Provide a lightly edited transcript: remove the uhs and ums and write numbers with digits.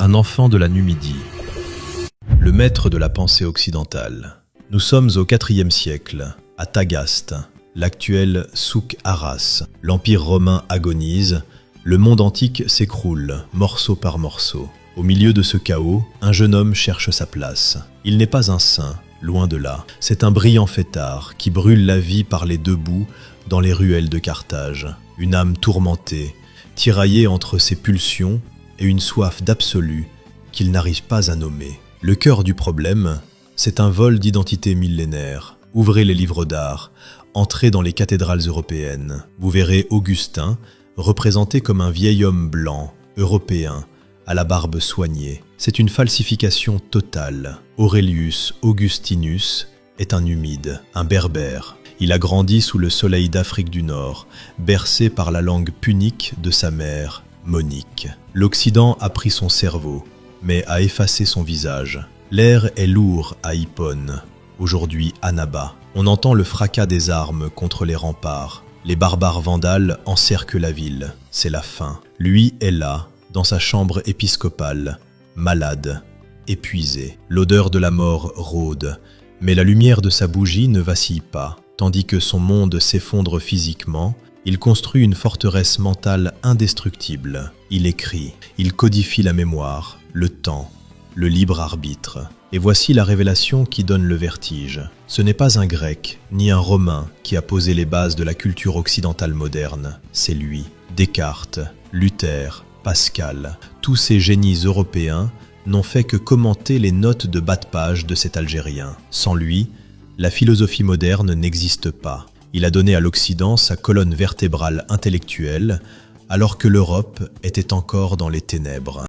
un enfant de la Numidie. Le maître de la pensée occidentale. Nous sommes au IVe siècle, à Tagaste, l'actuel Souk Arras. L'Empire romain agonise, le monde antique s'écroule, morceau par morceau. Au milieu de ce chaos, un jeune homme cherche sa place. Il n'est pas un saint, loin de là. C'est un brillant fêtard qui brûle la vie par les deux bouts dans les ruelles de Carthage. Une âme tourmentée, tiraillée entre ses pulsions et une soif d'absolu qu'il n'arrive pas à nommer. Le cœur du problème, c'est un vol d'identité millénaire. Ouvrez les livres d'art, entrez dans les cathédrales européennes. Vous verrez Augustin représenté comme un vieil homme blanc, européen, à la barbe soignée. C'est une falsification totale. Aurelius Augustinus est un numide, un berbère. Il a grandi sous le soleil d'Afrique du Nord, bercé par la langue punique de sa mère, Monique. L'Occident a pris son cerveau, mais a effacé son visage. L'air est lourd à Hippone, aujourd'hui Annaba. On entend le fracas des armes contre les remparts. Les barbares vandales encerclent la ville. C'est la fin. Lui est là, dans sa chambre épiscopale, malade, épuisé. L'odeur de la mort rôde, mais la lumière de sa bougie ne vacille pas. Tandis que son monde s'effondre physiquement, il construit une forteresse mentale indestructible. Il écrit, il codifie la mémoire, le temps, le libre arbitre. Et voici la révélation qui donne le vertige. Ce n'est pas un Grec, ni un Romain qui a posé les bases de la culture occidentale moderne. C'est lui. Descartes, Luther, Pascal, tous ces génies européens n'ont fait que commenter les notes de bas de page de cet Algérien. Sans lui, la philosophie moderne n'existe pas. Il a donné à l'Occident sa colonne vertébrale intellectuelle, alors que l'Europe était encore dans les ténèbres.